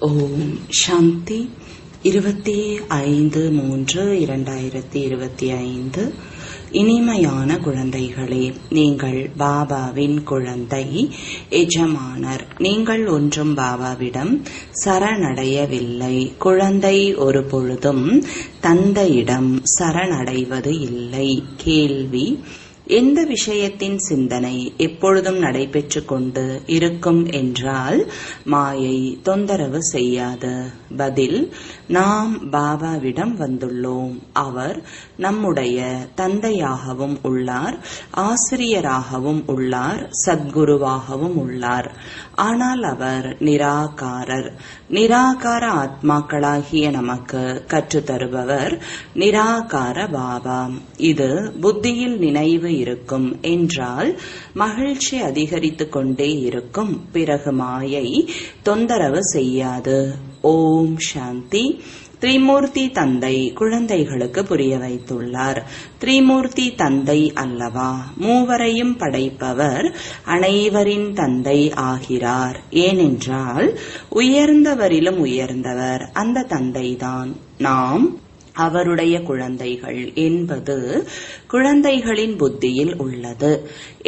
ஓம் சாந்தி. 25/3/2025. இனிமையான குழந்தைகளே, நீங்கள் பாபாவின் குழந்தை, எஜமானர். நீங்கள் ஒன்றும் பாபாவிடம் சரணடையவில்லை. குழந்தை ஒரு பொழுதும் தந்தையிடம் சரணடைவது இல்லை. கேள்வி: எந்த விஷயத்தின் சிந்தனை எப்பொழுதும் நடைபெற்று கொண்டு இருக்கும் என்றால் மாயை தொந்தரவு செய்யாது. பதில்: நாம் பாபாவிடம் வந்துள்ளோம். அவர் நம்முடைய தந்தையாகவும் உள்ளார், ஆசிரியராகவும் உள்ளார், சத்குருவாகவும் உள்ளார். ஆனால் அவர் நிராகாரர். நிராகார ஆத்மாக்களாகிய நமக்கு கற்றுத்தருபவர் நிராகார பாபா. இது புத்தியில் நினைவு இருக்கும் என்றால் மகிழ்ச்சி அதிகரித்து கொண்டே இருக்கும். பிறகு மாயை தொந்தரவு செய்யாது. ஓம் சாந்தி. திரிமூர்த்தி தந்தை குழந்தைகளுக்கு புரிய வைத்துள்ளார். திரிமூர்த்தி தந்தை அல்லவா? மூவரையும் படைப்பவர் அனைவரின் தந்தை ஆகிறார். ஏனென்றால் உயர்ந்தவரிலும் உயர்ந்தவர் அந்த தந்தைதான். நாம் அவருடைய குழந்தைகள் என்பது குழந்தைகளின் புத்தியில் உள்ளது.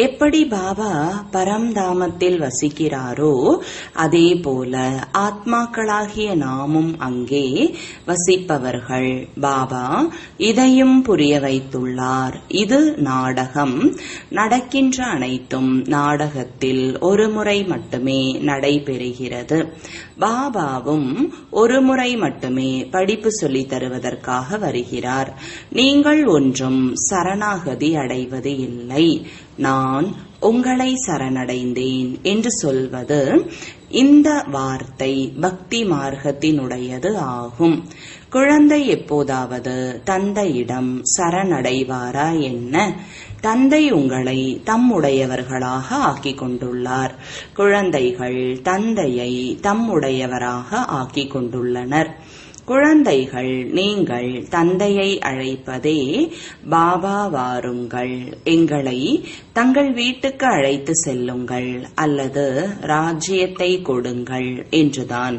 எப்படி பாபா பரம்தாமத்தில் வசிக்கிறாரோ அதே போல ஆத்மாக்களாகிய நாமும் அங்கே வசிப்பவர்கள். பாபா இதையும் புரிய வைத்துள்ளார். இது நாடகம். நடக்கின்ற அனைத்தும் நாடகத்தில் ஒரு முறை மட்டுமே நடைபெறுகிறது. பாபாவும் ஒரு முறை மட்டுமே படிப்பு சொல்லித் தருவதற்காக வருகிறார். நீங்கள் ஒன்றும் சரணாகதி அடைவது இல்லை. நான் உங்களை சரணடைந்தேன் என்று சொல்வது இந்த வார்த்தை பக்தி மார்க்கத்தினுடையது ஆகும். குழந்தை எப்போதாவது தந்தையிடம் சரணடைவாரா என்ன? தந்தை உங்களை தம்முடையவர்களாக ஆக்கிக் கொண்டுள்ளார். குழந்தைகள் தந்தையை தம்முடையவராக ஆக்கிக் கொண்டுள்ளனர். குழந்தைகள், நீங்கள் தந்தையை அழைப்பதே பாபா வாருங்கள், எங்களை தங்கள் வீட்டுக்கு அழைத்து செல்லுங்கள் அல்லது ராஜ்யத்தை கொடுங்கள் என்றுதான்.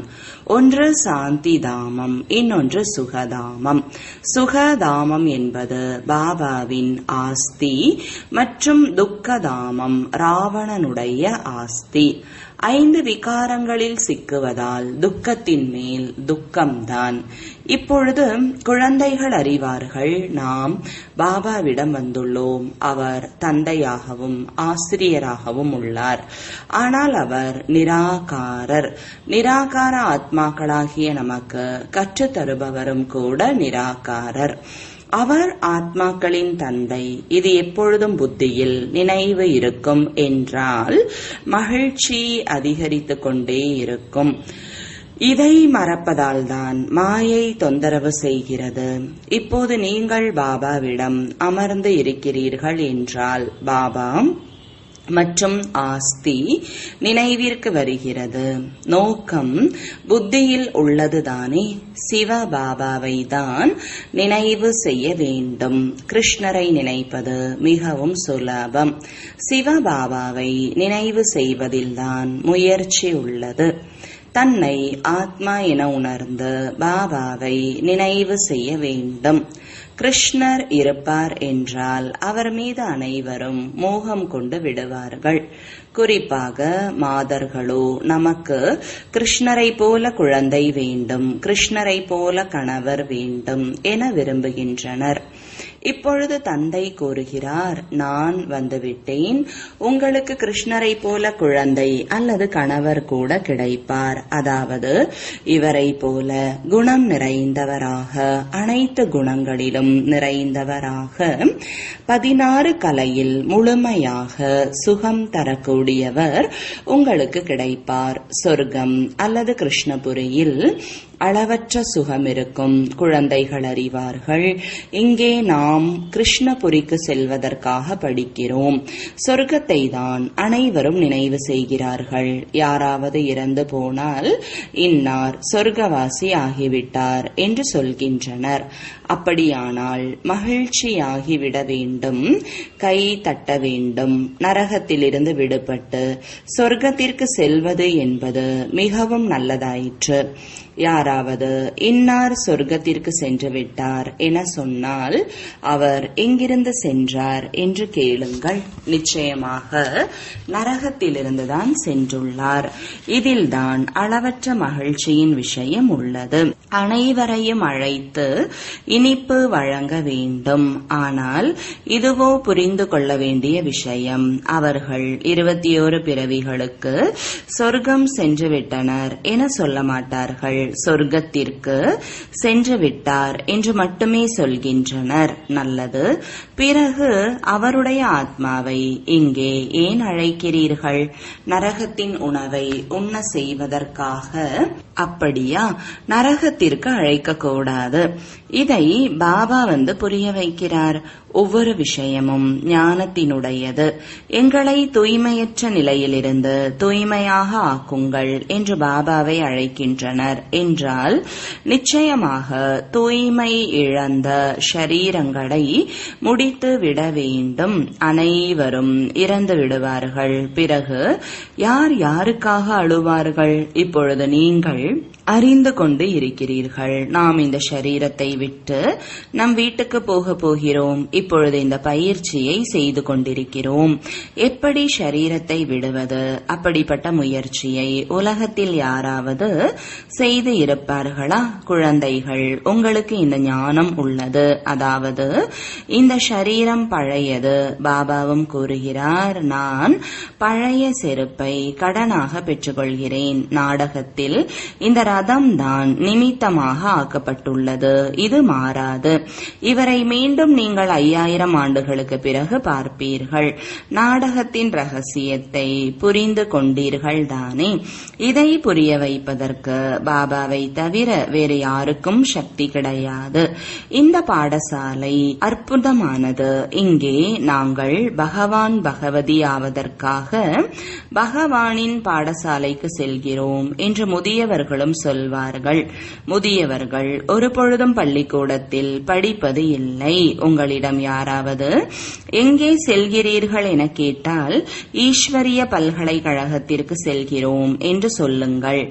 ஒன்று சாந்தி தாமம், இன்னொன்று சுகதாமம். சுகதாமம் என்பது பாபாவின் ஆஸ்தி மற்றும் துக்கதாமம் ராவணனுடைய ஆஸ்தி. 5 விகாரங்களில் சிக்குவதால் துக்கத்தின் மேல் துக்கம்தான். இப்பொழுது குழந்தைகள் அறிவார்கள், நாம் பாபாவிடம் வந்துள்ளோம். அவர் தந்தையாகவும் ஆசிரியராகவும் உள்ளார். ஆனால் அவர் நிராகாரர். நிராகார ஆத்மாக்களாகிய நமக்கு கற்றுத்தருபவரும் கூட நிராகாரர். அவர் ஆத்மாக்களின் தந்தை. இது எப்பொழுதும் புத்தியில் நினைவு இருக்கும் என்றால் மகிழ்ச்சி அதிகரித்து கொண்டே இருக்கும். இதை மறப்பதால் தான் மாயை தொந்தரவு செய்கிறது. இப்போது நீங்கள் பாபாவிடம் அமர்ந்து இருக்கிறீர்கள் என்றால் பாபா மற்றும் ஆஸ்தி நினைவிற்கு வருகிறது. நோக்கம் புத்தியில் உள்ளதுதானே. சிவ பாபாவை தான் நினைவு செய்ய வேண்டும். கிருஷ்ணரை நினைப்பது மிகவும் சுலபம். சிவ பாபாவை நினைவு செய்வதில்தான் முயற்சி உள்ளது. தன்னை ஆத்மா என உணர்ந்து பாபாவை நினைவு செய்ய வேண்டும். கிருஷ்ணர் இருப்பார் என்றால் அவர் மீது அனைவரும் மோகம் கொண்டு விடுவார்கள். குறிப்பாக மாதர்களோ நமக்கு கிருஷ்ணரை போல குழந்தை வேண்டும், கிருஷ்ணரை போல கணவர் வேண்டும் என விரும்புகின்றனர். இப்பொழுது தந்தை கூறுகிறார், நான் வந்துவிட்டேன். உங்களுக்கு கிருஷ்ணரை போல குழந்தை அல்லது கணவர் கூட கிடைப்பார். அதாவது இவரை போல குணம் நிறைந்தவராக, அனைத்து குணங்களிலும் நிறைந்தவராக, 16 கலையில் முழுமையாக சுகம் தரக்கூடியவர் உங்களுக்கு கிடைப்பார். சொர்க்கம் அல்லது கிருஷ்ணபுரியில் அளவற்ற சுகம் இருக்கும். குழந்தைகள் அறிவார்கள், இங்கே நாம் நாம் கிருஷ்ணபுரிக்கு செல்வதற்காக படிக்கிறோம். சொர்க்கத்தை தான் அனைவரும் நினைவு செய்கிறார்கள். யாராவது இறந்து போனால் இன்னார் சொர்க்கவாசி ஆகிவிட்டார் என்று சொல்கின்றனர். அப்படியானால் மகிழ்ச்சியாகிவிட வேண்டும், கை தட்ட வேண்டும். நரகத்திலிருந்து விடுபட்டு சொர்க்கத்திற்கு செல்வது என்பது மிகவும் நல்லதாயிற்று. யாராவது இன்னார் சொர்க்கத்திற்கு சென்று விட்டார் என சொன்னால் அவர் எங்கிருந்து சென்றார் என்று கேளுங்கள். நிச்சயமாக நரகத்திலிருந்துதான் சென்றுள்ளார். இதில்தான் அளவற்ற மகிழ்ச்சியின் விஷயம் உள்ளது. அனைவரையும் அழைத்து இனிப்பு வழங்க வேண்டும். ஆனால் இதுவோ புரிந்து கொள்ள வேண்டிய விஷயம். அவர்கள் 21 பிறவிகளுக்கு சொர்க்கம் சென்று விட்டனர் என சொல்ல மாட்டார்கள். சொர்க்கத்திற்கு சென்று விட்டார் என்று மட்டுமே சொல்கின்றனர். நல்லது. பிறகு அவருடைய ஆத்மாவை இங்கே ஏன் அழைக்கிறீர்கள்? நரகத்தின் உணவை உண்ண செய்வதற்காக. அப்படியா? நரகத்திற்கு அழைக்க கூடாது. இதை பாபா புரிய வைக்கிறார். ஒவ்வொரு விஷயமும் ஞானத்தினுடையது. எங்களை தூய்மையற்ற நிலையிலிருந்து தூய்மையாக ஆக்குங்கள் என்று பாபாவை அழைக்கின்றனர் என்றால் நிச்சயமாக தூய்மை இழந்த ஷரீரங்களை முடித்து விட வேண்டும். அனைவரும் இறந்து விடுவார்கள். பிறகு யார் யாருக்காக அழுவார்கள்? இப்பொழுது நீங்கள் அறிந்து கொண்டு இருக்கிறீர்கள். நாம் இந்த ஷரீரத்தை விட்டு நம் வீட்டுக்கு போக போகிறோம். இப்பொழுது இந்த பயிற்சியை செய்து கொண்டிருக்கிறோம். எப்படி ஷரீரத்தை விடுவது? அப்படிப்பட்ட முயற்சியை உலகத்தில் யாராவது செய்து இருப்பார்களா? குழந்தைகள், உங்களுக்கு இந்த ஞானம் உள்ளது. அதாவது இந்த ஷரீரம் பழையது. பாபாவும் கூறுகிறார், நான் பழைய செருப்பை கடனாக பெற்றுக்கொள்கிறேன். நாடகத்தில் இந்த ரதம் தான் நிமித்தமாக ஆக்கப்பட்டுள்ளது. இது மாறாது. இவரை மீண்டும் நீங்கள் 5000 ஆண்டுகளுக்கு பிறகு பார்ப்பீர்கள். நாடகத்தின் ரகசியத்தை புரிந்து கொண்டீர்கள் தானே? இதை புரிய வைப்பதற்கு பாபாவை தவிர வேறு யாருக்கும் சக்தி கிடையாது. இந்த பாடசாலை அற்புதமானது. இங்கே நாங்கள் பகவான் பகவதி ஆவதற்காக பகவானின் பாடசாலைக்கு செல்கிறோம் என்று முதியவர்களும் சொல்வார்கள். முதியவர்கள் ஒரு பொழுதும் பள்ளிக்கூடத்தில் படிப்பது இல்லை. உங்களிடம் யாராவது எங்கே செல்கிறீர்கள் என கேட்டால் ஈஸ்வரிய பல்கலைக்கழகத்திற்கு செல்கிறோம் என்று சொல்லுங்கள்.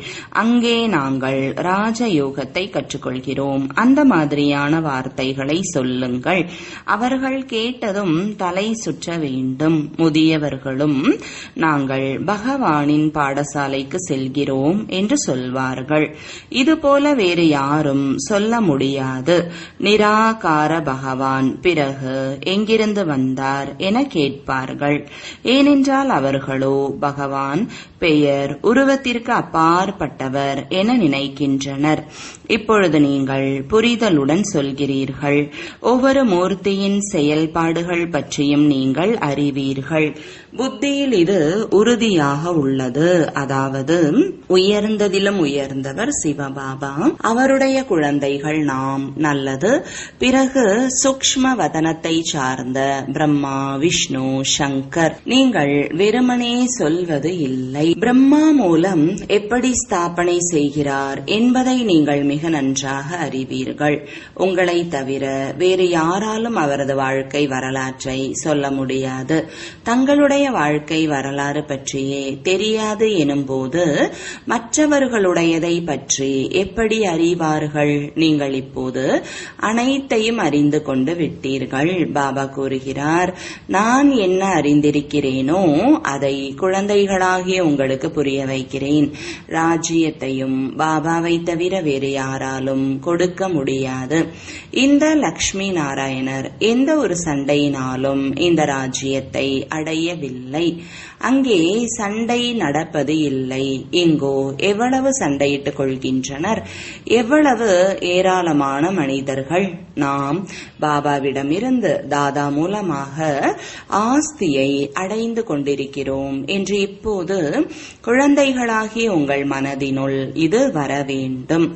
அங்கே நாங்கள் ராஜயோகத்தை கற்றுக்கொள்கிறோம். அந்த மாதிரியான வார்த்தைகளை சொல்லுங்கள். அவர்கள் கேட்டதும் தலை சுற்ற வேண்டும். முதியவர்களும் நாங்கள் பகவானின் பாடசாலைக்கு செல்கிறோம் என்று சொல்வார்கள். இதுபோல வேறு யாரும் சொல்ல முடியாது. நிராகார பகவான் பிறகு எங்கிருந்து வந்தார் என கேட்பார்கள். ஏனென்றால் அவர்களோ பகவான் பெயர் உருவத்திற்கு அப்பாற்பட்டவர் என நினைக்கின்றனர். இப்பொழுது நீங்கள் புரிதலுடன் சொல்கிறீர்கள். ஒவ்வொரு மூர்த்தியின் செயல்பாடுகள் பற்றியும் நீங்கள் அறிவீர்கள். புத்தியில் இது உறுதியாக உள்ளது. அதாவது உயர்ந்ததிலும் உயர்ந்தவர் சிவபாபா, அவருடைய குழந்தைகள் நாம். நல்லது. பிறகு சூக்ஷ்ம வதனத்தை சார்ந்த பிரம்மா, விஷ்ணு, சங்கர். நீங்கள் வெறுமனே சொல்வது இல்லை. பிரம்மா மூலம் எப்படி ஸ்தாபனை செய்கிறார் என்பதை நீங்கள் மிக நன்றாக அறிவீர்கள். உங்களை தவிர வேறு யாராலும் அவரது வாழ்க்கை வரலாற்றை சொல்ல முடியாது. தங்களுடைய வாழ்க்கை வரலாறு பற்றியே தெரியாது எனும்போது மற்றவர்களுடையதை பற்றி எப்படி அறிவார்கள்? நீங்கள் இப்போது அனைத்தையும் அறிந்து கொண்டு விட்டீர்கள். பாபா கூறுகிறார், நான் என்ன அறிந்திருக்கிறேனோ அதை குழந்தைகளாகிய உங்களுக்கு புரிய வைக்கிறேன். ராஜ்யத்தையும் பாபாவை தவிர வேறு யாராலும் கொடுக்க முடியாது. இந்த லக்ஷ்மி நாராயணர் எந்த ஒரு சண்டையினாலும் இந்த ராஜ்யத்தை அடையவில்லை. அங்கே சண்டை நடப்பது இல்லை. இங்கோ எவ்வளவு சண்டையிட்டுக் கேட்டுக்கொள்கின்றனர். எவ்வளவு ஏராளமான மனிதர்கள் நாம் பாபாவிடமிருந்து தாதா மூலமாக ஆஸ்தியை அடைந்து கொண்டிருக்கிறோம் என்று இப்போது குழந்தைகளாகிய உங்கள் மனதினுள் இது வர வேண்டும்.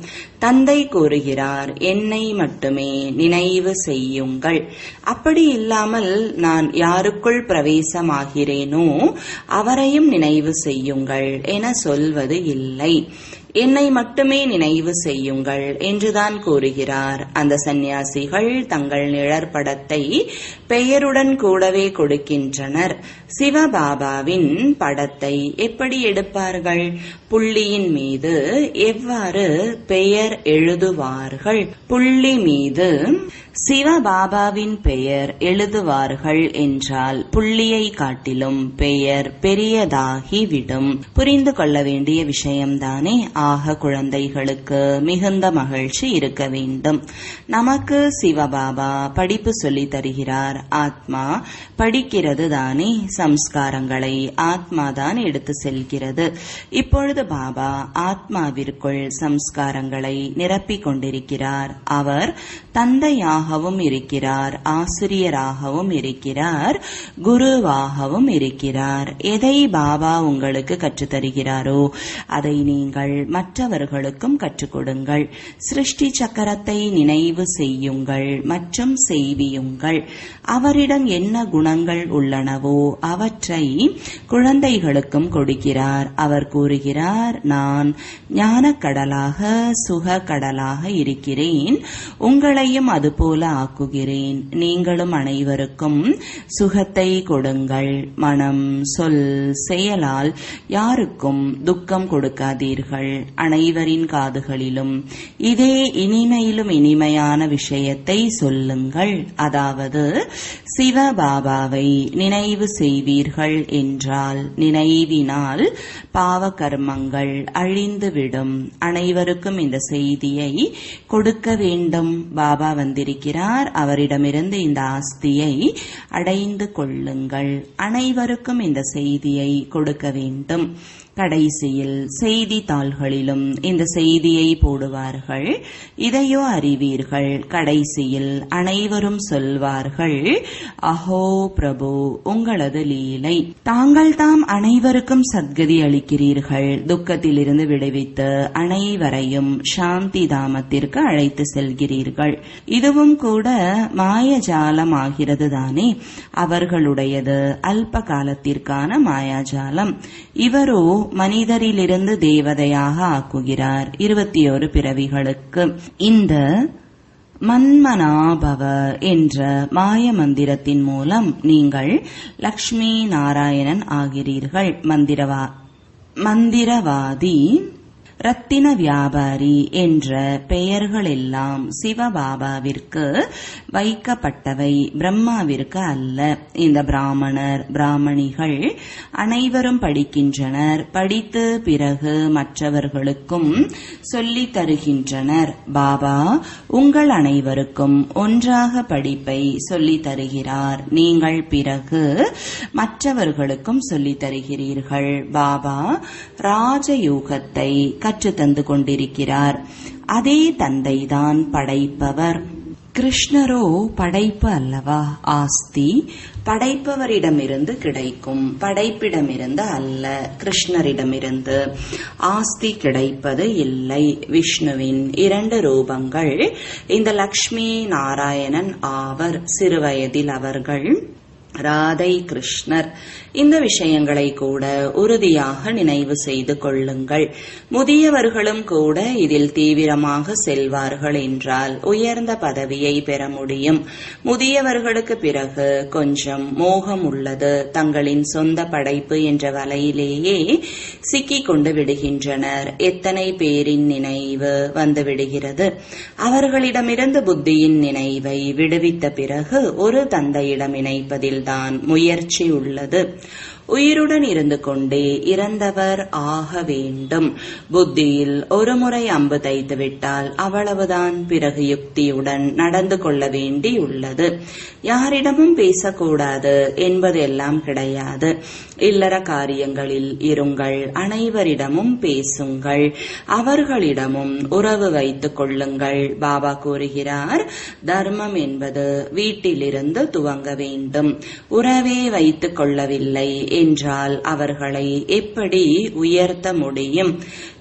தந்தை கூறுகிறார், என்னை மட்டுமே நினைவு செய்யுங்கள். அப்படி இல்லாமல் நான் யாருக்குள் பிரவேசமாகிறேனோ அவரையும் நினைவு செய்யுங்கள் என சொல்வது இல்லை. என்னை மட்டுமே நினைவு செய்யுங்கள் என்றுதான் கூறுகிறார். அந்த சந்நியாசிகள் தங்கள் நிழற்படத்தை பெயருடன் கூடவே கொடுக்கின்றனர். சிவபாபாவின் படத்தை எப்படி எடுப்பார்கள்? புள்ளியின் மீது எவ்வாறு பெயர் எழுதுவார்கள்? புள்ளி மீது சிவபாபாவின் பெயர் எழுதுவார்கள் என்றால் புள்ளியை காட்டிலும் பெயர் பெரியதாகிவிடும். புரிந்து கொள்ள வேண்டிய விஷயம்தானே. ஆக குழந்தைகளுக்கு மிகுந்த மகிழ்ச்சி இருக்க வேண்டும். நமக்கு சிவபாபா படிப்பு சொல்லி தருகிறார். ஆத்மா படிக்கிறது தானே. சம்ஸ்காரங்களை ஆத்மாதான் எடுத்து செல்கிறது. இப்பொழுது பாபா ஆத்மாவிற்குள் சம்ஸ்காரங்களை நிரப்பிக் கொண்டிருக்கிறார். அவர் தந்தையாகவும் இருக்கிறார், ஆசிரியராகவும் இருக்கிறார், குருவாகவும் இருக்கிறார். எதை பாபா உங்களுக்கு கற்றுத்தருகிறாரோ அதை நீங்கள் மற்றவர்களுக்கும் கற்றுக் கொடுங்கள். சிருஷ்டி சக்கரத்தை நினைவு செய்யுங்கள் மற்றும் செய்வியுங்கள். அவரிடம் என்ன குணங்கள் உள்ளனவோ அவற்றை குழந்தைகளுக்கும் கொடுக்கிறார். அவர் கூறுகிறார், நான் ஞானக்கடலாக சுக கடலாக இருக்கிறேன், உங்களையும் அதுபோல ஆக்குகிறேன். நீங்களும் அனைவருக்கும் சுகத்தை கொடுங்கள். மனம், சொல், செயலால் யாருக்கும் துக்கம் கொடுக்காதீர்கள். அனைவரின் காதுகளிலும் இதே இனிமையிலும் இனிமையான விஷயத்தை சொல்லுங்கள். அதாவது சிவபாபாவை நினைவு செய்வீர்கள் என்றால் நினைவினால் பாவ கர்மங்கள் அழிந்துவிடும். அனைவருக்கும் இந்த செய்தியை கொடுக்க வேண்டும். பாபா வந்திருக்கிறார், அவரிடமிருந்து இந்த ஆஸ்தியை அடைந்து கொள்ளுங்கள். அனைவருக்கும் இந்த செய்தியை கொடுக்க வேண்டும். கடைசியில் செய்தித்தாள்களிலும் இந்த செய்தியை போடுவார்கள். இதையோ அறிவீர்கள். கடைசியில் அனைவரும் சொல்வார்கள், அஹோ பிரபு, உங்களது லீலை. தாங்கள் தாம் அனைவருக்கும் சத்கதி அளிக்கிறீர்கள். துக்கத்திலிருந்து விடுவித்து அனைவரையும் சாந்தி தாமத்திற்கு அழைத்து செல்கிறீர்கள். இதுவும் கூட மாயஜாலம் ஆகிறது தானே. அவர்களுடையது அல்ப காலத்திற்கான மாயாஜாலம். இவரோ மனிதரிலிருந்து தேவதையாக ஆக்குகிறார் 21 பிறவிகளுக்கு. இந்த மன்மனாபவ என்ற மாய மந்திரத்தின் மூலம் நீங்கள் லக்ஷ்மி நாராயணன் ஆகிறீர்கள். மந்திரவாதி, ரத்தின வியாபாரி என்ற பெயர்கள் எல்லாம் சிவபாபாவிற்கு வைக்கப்பட்டவை, பிரம்மாவிற்கு அல்ல. இந்த பிராமணர், பிராமணிகள் அனைவரும் படிக்கின்றனர். படித்து பிறகு மற்றவர்களுக்கும் சொல்லித் தருகின்றனர். பாபா உங்கள் அனைவருக்கும் ஒன்றாக படிப்பை சொல்லித் தருகிறார். நீங்கள் பிறகு மற்றவர்களுக்கும் சொல்லித் தருகிறீர்கள். பாபா ராஜயோகத்தை கற்றுத்தந்து கொண்டிருக்கிறார். அதே தந்தைதான் படைப்பவர். கிருஷ்ணரோ படைப்பு அல்லவா? ஆஸ்தி படைப்பவரிடமிருந்து கிடைக்கும், படைப்பிடமிருந்து அல்ல. கிருஷ்ணரிடமிருந்து ஆஸ்தி கிடைப்பது இல்லை. விஷ்ணுவின் 2 ரூபங்கள் இந்த லக்ஷ்மி நாராயணன் ஆவர். சிறுவயதில் அவர்கள் ராதை கிருஷ்ணர். இந்த விஷயங்களை கூட உறுதியாக நினைவு செய்து கொள்ளுங்கள். முதியவர்களும் கூட இதில் தீவிரமாக செல்வார்கள் என்றால் உயர்ந்த பதவியை பெற முடியும். முதியவர்களுக்கு பிறகு கொஞ்சம் மோகம் உள்ளது. தங்களின் சொந்த படைப்பு என்ற வலையிலேயே சிக்கிக் கொண்டு விடுகின்றனர். எத்தனை பேரின் நினைவு வந்து விடுகிறது. அவர்களிடமிருந்து புத்தியின் நினைவை விடுவித்த பிறகு ஒரு தந்தையிடம் இணைப்பதில் தான் முயற்சி உள்ளது. உயிருடன் இருந்து கொண்டே இறந்தவர் ஆக வேண்டும். புத்தியில் ஒரு முறை அம்பு தைத்து விட்டால் அவ்வளவுதான். பிறகு யுக்தியுடன் நடந்து கொள்ள வேண்டியுள்ளது. யாரிடமும் பேசக்கூடாது என்பதெல்லாம் கிடையாது. இல்லற காரியங்களில் இருங்கள், அனைவரிடமும் பேசுங்கள், அவர்களிடமும் உறவு வைத்துக் கொள்ளுங்கள். பாபா கூறுகிறார், தர்மம் என்பது வீட்டிலிருந்து துவங்க வேண்டும். உறவே வைத்துக் கொள்ளவில்லை என்றால் அவர்களை எப்படி உயர்த்த முடியும்?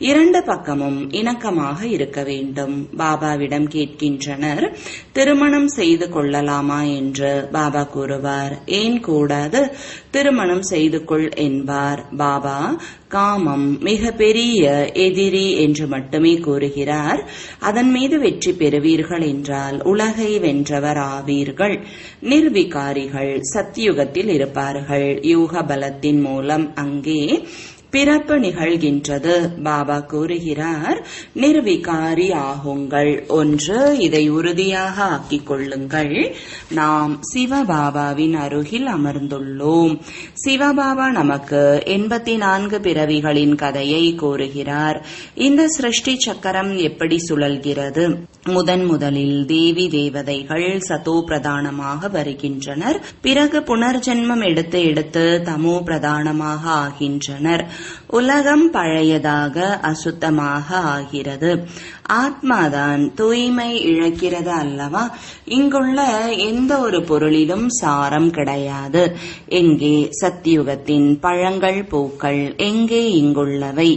இரண்டு பக்கமும் இணக்கமாக இருக்க வேண்டும். பாபாவிடம் கேட்கின்றனர், திருமணம் செய்து கொள்ளலாமா என்று. பாபா கூறுவார், ஏன் கூடாது? திருமணம் செய்து கொள் என்பார். பாபா காமம் மிக பெரிய எதிரி என்று மட்டுமே கூறுகிறார். அதன் மீது வெற்றி பெறுவீர்கள் என்றால் உலகை வென்றவர் ஆவீர்கள். நிர்விகாரிகள் சத்தியுகத்தில் இருப்பார்கள். யூக பலத்தின் மூலம் அங்கே பிறப்பு நிகழ்கின்றது. பாபா கூறுகிறார், நிர்விகாரி ஆகுங்கள். ஒன்று, இதை உறுதியாக ஆக்கிக் கொள்ளுங்கள். நாம் சிவபாபாவின் அருகில் அமர்ந்துள்ளோம். சிவபாபா நமக்கு 84 பிறவிகளின் கதையை கூறுகிறார். இந்த சிருஷ்டி சக்கரம் எப்படி சுழல்கிறது? முதலில் தேவி தேவதைகள் சதோ பிரதானமாக வருகின்றனர். பிறகு புனர்ஜென்மம் எடுத்து எடுத்து தமோ பிரதானமாக ஆகின்றனர். உலகம் பழையதாக அசுத்தமாக ஆகிறது. ஆத்மாதான் தூய்மை இழக்கிறது அல்லவா? இங்குள்ள எந்த ஒரு பொருளிலும் சாரம் கிடையாது. எங்கே சத்தியுகத்தின் பழங்கள் பூக்கள்? எங்கே இங்குள்ளவை?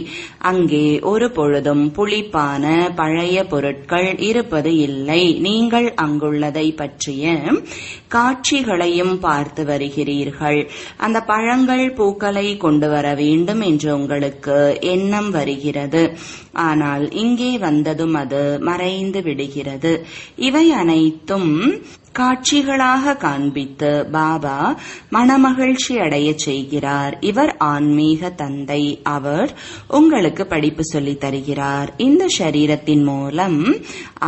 அங்கே ஒரு பொழுதும் புளிப்பான பழைய பொருட்கள் இருப்பது இல்லை. நீங்கள் அங்குள்ளதை பற்றிய காட்சிகளையும் பார்த்து வருகிறீர்கள். அந்த பழங்கள் பூக்களை கொண்டு வர வேண்டும் என்று உங்களுக்கு எண்ணம் வருகிறது. ஆனால் இங்கே வந்ததும் அது மறைந்து விடுகிறது. இவை அனைத்தும் காட்சிகளாக காண்பித்து பாபா மனமகிழ்ச்சி அடைய செய்கிறார். இவர் ஆன்மீக தந்தை. அவர் உங்களுக்கு படிப்பு சொல்லித் தருகிறார். இந்த சரீரத்தின் மூலம்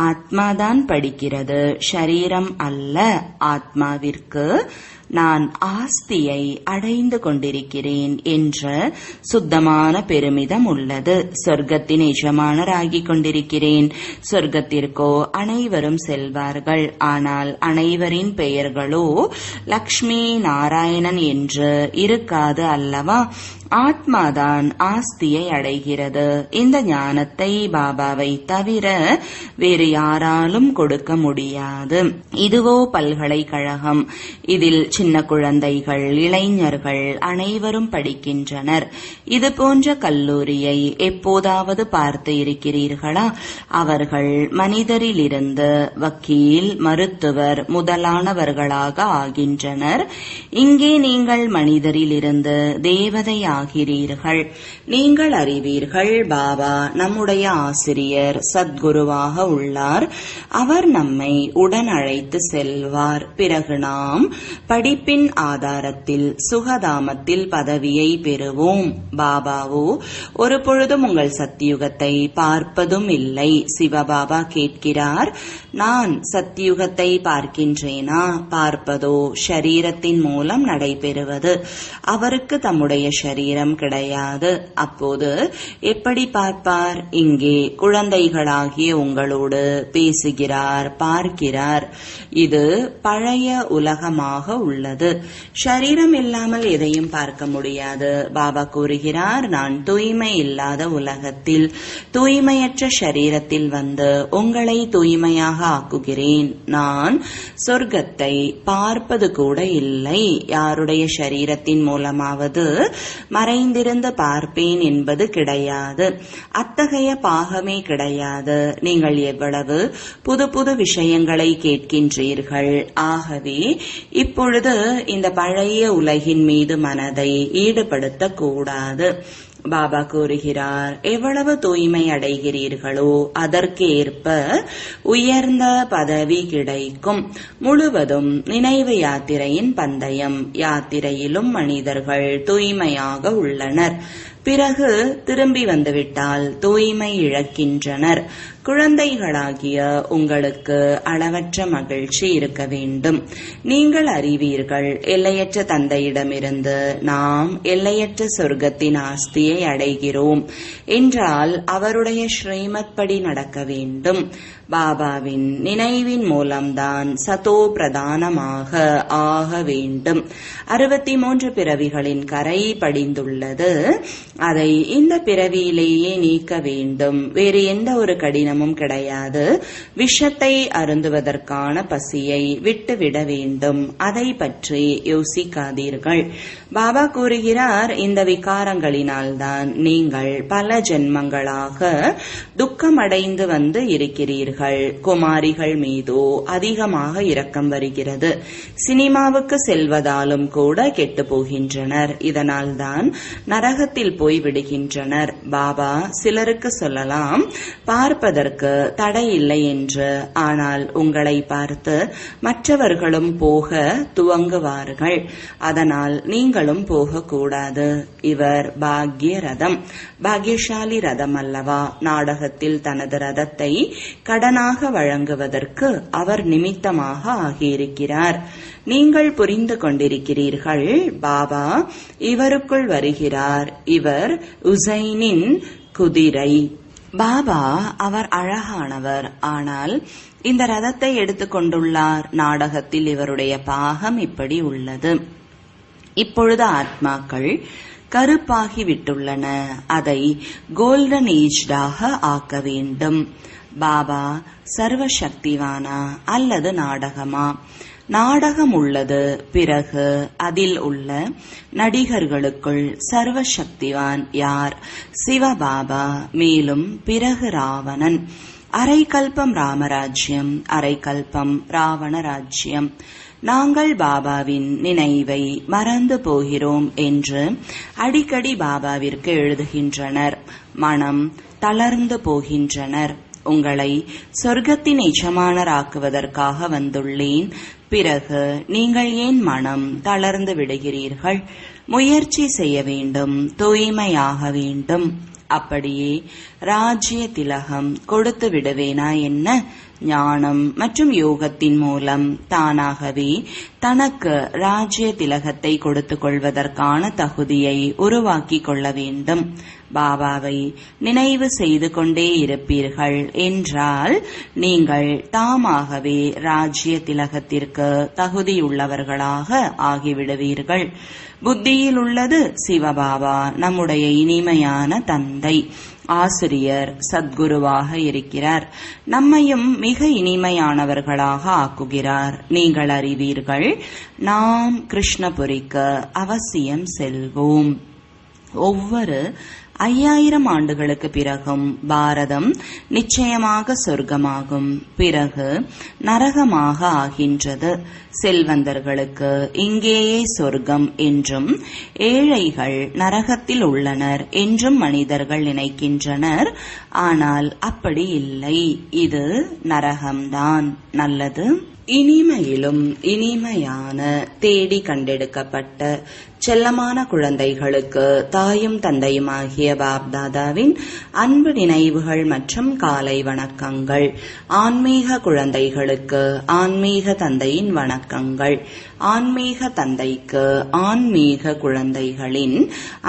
ஆத்மாதான் படிக்கிறது, சரீரம் அல்ல. ஆத்மாவிற்கு நான் ஆஸ்தியை அடைந்து கொண்டிருக்கிறேன் என்ற சுத்தமான பெருமிதம் உள்ளது. சொர்க்கத்தின் எஜமானராகிக் கொண்டிருக்கிறேன். சொர்க்கத்திற்கோ அனைவரும் செல்வார்கள். ஆனால் அனைவரின் பெயர்களோ லக்ஷ்மி நாராயணன் என்று இருக்காது அல்லவா? ஆத்மாதான் ஆஸ்தியை அடைகிறது. இந்த ஞானத்தை பாபாவை தவிர வேறு யாராலும் கொடுக்க முடியாது. இதுவோ பல்கலைக்கழகம். இதில் சின்ன குழந்தைகள், இளைஞர்கள் அனைவரும் படிக்கின்றனர். இது போன்ற கல்லூரியை எப்போதாவது பார்த்து இருக்கிறீர்களா? அவர்கள் மனிதரிலிருந்து வக்கீல், மருத்துவர் முதலானவர்களாக ஆகின்றனர். இங்கே நீங்கள் மனிதரிலிருந்து தேவதை ஆகிறீர்கள். நீங்கள் அறிவீர்கள், பாபா நம்முடைய ஆசிரியர் சத்குருவாக உள்ளார். அவர் நம்மை உடன் அழைத்து செல்வார். பிறகு நாம் படிப்பின் ஆதாரத்தில் சுகதாமத்தில் பதவியை பெறுவோம். பாபாவோ ஒரு பொழுதும் உங்கள் சத்தியுகத்தை பார்ப்பதும் இல்லை. சிவபாபா கேட்கிறார், நான் சத்தியுகத்தை பார்க்கின்றேனா? பார்ப்பதோ ஷரீரத்தின் மூலம் நடைபெறுவது. அவருக்கு தம்முடைய ஷரீரம் கிடையாது. அப்போது எப்படி பார்ப்பார்? இங்கே குழந்தைகளாகிய உங்களோடு பேசுகிறார், பார்க்கிறார். இது பழைய உலகமாக உள்ளது. ஷரீரம் இல்லாமல் எதையும் பார்க்க முடியாது. பாபா கூறுகிறார், நான் தூய்மை இல்லாத உலகத்தில் தூய்மையற்ற ஷரீரத்தில் வந்து உங்களை தூய்மையாக ஆக்குகிறேன். நான் சொர்க்கத்தை பார்ப்பது கூட இல்லை. யாருடைய ஷரீரத்தின் மூலமாவது மறைந்திருந்து பார்ப்பேன் என்பது கிடையாது. அத்தகைய பாகமே கிடையாது. நீங்கள் எவ்வளவு புது புது விஷயங்களை கேட்கின்றீர்கள். ஆகவே இப்பொழுது இந்த பழைய உலகின் மீது மனதை ஈடுபடுத்தக்கூடாது. பாபா கூறுகிறார், எவ்வளவு தூய்மை அடைகிறீர்களோ அதற்கேற்ப உயர்ந்த பதவி கிடைக்கும். முழுவதும் நினைவு யாத்திரையின் பந்தயம். யாத்திரையிலும் மனிதர்கள் தூய்மையாக உள்ளனர். பிறகு திரும்பி வந்துவிட்டால் தூய்மை இழக்கின்றனர். குழந்தைகளாகிய உங்களுக்கு அளவற்ற மகிழ்ச்சி இருக்க வேண்டும். நீங்கள் அறிவீர்கள், எல்லையற்ற தந்தையிடமிருந்து நாம் எல்லையற்ற சொர்க்கத்தின் ஆஸ்தியை அடைகிறோம் என்றால் அவருடைய ஸ்ரீமத் படி நடக்க வேண்டும். பாபாவின் நினைவின் மூலம்தான் சதோ பிரதானமாக ஆக வேண்டும். 63 பிறவிகளின் கரை படிந்துள்ளது. அதை இந்த பிறவியிலேயே நீக்க வேண்டும். வேறு எந்த ஒரு கடினமும் கிடையாது. விஷத்தை அருந்துவதற்கான பசியை விட்டுவிட வேண்டும். அதை பற்றி யோசிக்காதீர்கள். பாபா கூறுகிறார், இந்த விகாரங்களினால்தான் நீங்கள் பல ஜென்மங்களாக துக்கமடைந்து வந்து இருக்கிறீர்கள். குமாரிகள் மீதோ அதிகமாக இரக்கம் வருகிறது. சினிமாவுக்கு செல்வதாலும் கூட கெட்டு போகின்றனர். இதனால் தான் நரகத்தில் போய் விடுகின்றனர். பாபா சிலருக்கு சொல்லலாம், பார்ப்பதற்கு தடை இல்லை என்று. ஆனால் உங்களை பார்த்து மற்றவர்களும் போக துவங்குவார்கள். அதனால் நீங்களும் போகக்கூடாது. இவர் பாக்ய ரதம், பாக்யசாலி ரதம் அல்லவா? நாடகத்தில் தனது ரதத்தை கடனாக வழங்குவதற்கு அவர் நிமித்தமாக ஆகியிருக்கிறார். நீங்கள் புரிந்து கொண்டிருக்கிறீர்கள். பாபா இவருக்குள் வருகிறார். இவர் உசைனின் குதிரை. பாபா அவர் அழகானவர். ஆனால் இந்த ரதத்தை எடுத்துக்கொண்டுள்ளார். நாடகத்தில் இவருடைய பாகம் இப்படி உள்ளது. இப்பொழுது ஆத்மாக்கள் கருப்பாகிவிட்டுள்ளன. அதை கோல்டன் ஏஜ்டாக ஆக்க வேண்டும். பாபா சர்வசக்திவானா அல்லது நாடகமா? நாடகம் உள்ளது. பிறகு அதில் உள்ள நடிகர்களுக்குள் சர்வசக்திவான் யார்? சிவபாபா. மேலும் பிறகு ராவணன். அரை கல்பம் ராமராஜ்யம், அரை கல்பம் ராவண ராஜ்யம். நாங்கள் பாபாவின் நினைவை மறந்து போகிறோம் என்று அடிக்கடி பாபாவிற்கு எழுதுகின்றனர். மனம் தளர்ந்து போகின்றனர். உங்களை சொர்க்கத்தின் எஜமானராக்குவதற்காக வந்துள்ளேன். பிறகு நீங்கள் ஏன் மனம் தளர்ந்து விடுகிறீர்கள்? முயற்சி செய்ய வேண்டும், தூய்மையாக வேண்டும். அப்படியே ராஜ்ய திலகம் கொடுத்து விடுவேனா என்ன? ஞானம் மற்றும் யோகத்தின் மூலம் தானாகவே தனக்கு ராஜ்ய திலகத்தை கொடுத்துக் கொள்வதற்கான தகுதியை உருவாக்கிக் கொள்ள வேண்டும். பாபாவை நினைவு செய்து கொண்டே இருப்பீர்கள் என்றால் நீங்கள் தாமாகவே ராஜ்ய திலகத்திற்கு தகுதியுள்ளவர்களாக ஆகிவிடுவீர்கள். புத்தியில் உள்ளது சிவபாபா, நம்முடைய இனிமையான தந்தை. ஆசிரியர் சத்குருவாக இருக்கிறார். நம்மையும் மிக இனிமையானவர்களாக ஆக்குகிறார். நீங்கள் அறிவீர்கள், நாம் கிருஷ்ணபுரிக்கு அவசியம் செல்வோம். ஒவ்வொரு 5000 ஆண்டுகளுக்கு பிறகும் பாரதம் நிச்சயமாக சொர்க்கமாகும். பிறகு நரகமாக ஆகின்றது. செல்வந்தர்களுக்கு இங்கேயே சொர்க்கம் என்றும், ஏழைகள் நரகத்தில் உள்ளனர் என்றும் மனிதர்கள் நினைக்கின்றனர். ஆனால் அப்படி இல்லை. இது நரகம்தான். நல்லது. இனிமையிலும் இனிமையான தேடி கண்டெடுக்கப்பட்ட செல்லமான குழந்தைகளுக்கு தாயும் தந்தையுமாகிய பாப்தாதாவின் அன்பு நினைவுகள் மற்றும் காலை வணக்கங்கள். ஆன்மீக குழந்தைகளுக்கு ஆன்மீக தந்தையின் வணக்கங்கள். ஆன்மீக தந்தைக்கு ஆன்மீக குழந்தைகளின்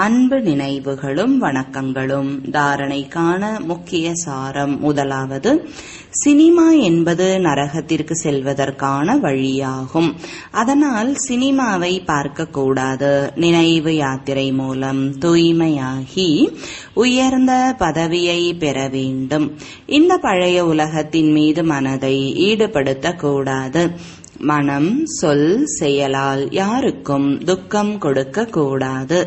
அன்பு நினைவுகளும் வணக்கங்களும். தாரணைக்கான முக்கிய சாரம். முதலாவது, சினிமா என்பது நரகத்திற்கு செல்வதற்கான வழியாகும். அதனால் சினிமாவை பார்க்கக்கூடாது. நினைவு யாத்திரை மூலம் தூய்மையாகி உயர்ந்த பதவியை பெற வேண்டும். இந்த பழைய உலகத்தின் மீது மனதை ஈடுபடுத்தக்கூடாது. மனம், சொல், செயலால் யாருக்கும் துக்கம் கொடுக்க கூடாது.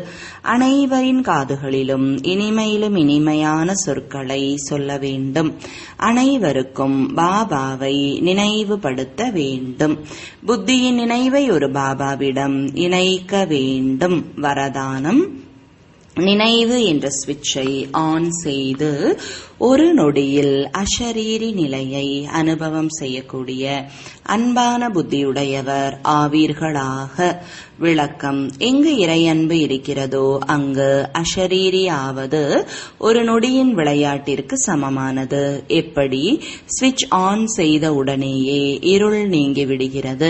அனைவரின் காதுகளிலும் இனிமையிலும் இனிமையான சொற்களை சொல்ல வேண்டும். அனைவருக்கும் பாபாவை நினைவுபடுத்த வேண்டும். புத்தியின் நினைவை ஒரு பாபாவிடம் இணைக்க வேண்டும். வரதானம்: நினைவு என்ற சுவிட்சை ஆன் செய்து ஒரு நொடியில் அஷரீரி நிலையை அனுபவம் செய்யக்கூடிய அன்பான புத்தியுடையவர் ஆவீர்களாக. விளக்கம்: எங்கு இறையன்பு இருக்கிறதோ அங்கு அஷரீரி ஆவது ஒரு நொடியின் விளையாட்டிற்கு சமமானது. எப்படி ஸ்விட்ச் ஆன் செய்த உடனேயே இருள் நீங்கி விடுகிறது,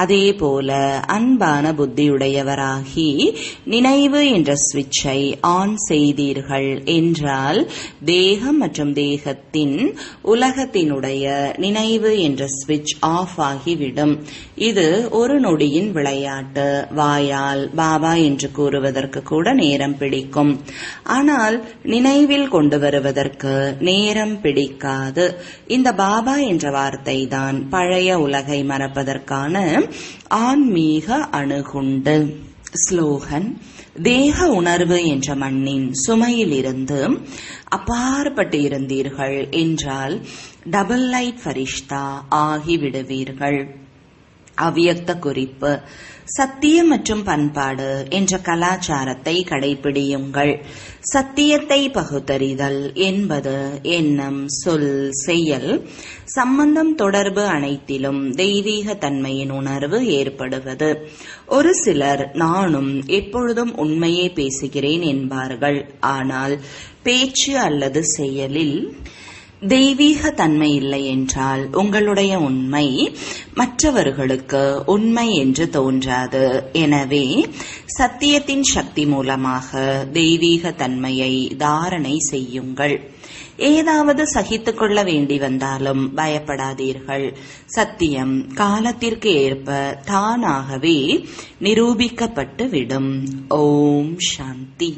அதே போல அன்பான புத்தியுடையவராகி நினைவு என்ற ஸ்விட்சை ஆன் செய்தீர்கள் என்றால் தேகம் மற்றும் தேகத்தின் உலகத்தினுடைய நினைவு என்ற ஸ்விட்ச் ஆஃப் ஆகிவிடும். இது ஒரு நொடியின் விளையாட்டு. வாயால் பாபா என்று கூறுவதற்கு கூட நேரம் பிடிக்கும், ஆனால் நினைவில் கொண்டு வருவதற்கு நேரம் பிடிக்காது. இந்த பாபா என்ற வார்த்தை தான் பழைய உலகை மறப்பதற்கான ஆன்மீக அணுகுண்டு. ஸ்லோகன்: தேக உணர்வு என்ற மண்ணின் சுமையிலிருந்து அப்பாற்பட்டு இருந்தீர்கள் என்றால் டபுள் லைட் ஃபரிஷ்தா ஆகிவிடுவீர்கள். அவ்யக்த குறிப்பு: சத்தியம் மற்றும் பண்பாடு என்ற கலாச்சாரத்தை கடைபிடியுங்கள். சத்தியத்தை பகுத்தறிதல் என்பது எண்ணம், சொல், செயல், சம்பந்தம், தொடர்பு அனைத்திலும் தெய்வீக தன்மையின் உணர்வு ஏற்படுவது. ஒரு சிலர் நானும் எப்பொழுதும் உண்மையே பேசுகிறேன் என்பார்கள். ஆனால் பேச்சு அல்லது செயலில் தெய்வீக தன்மை இல்லை என்றால் உங்களுடைய உண்மை மற்றவர்களுக்கு உண்மை என்று தோன்றாது. எனவே சத்தியத்தின் சக்தி மூலமாக தெய்வீக தன்மையை தாரணை செய்யுங்கள். ஏதாவது சகித்துக் கொள்ள வேண்டி வந்தாலும் பயப்படாதீர்கள். சத்தியம் காலத்திற்கு ஏற்ப தானாகவே நிரூபிக்கப்பட்டு விடும். ஓம் சாந்தி.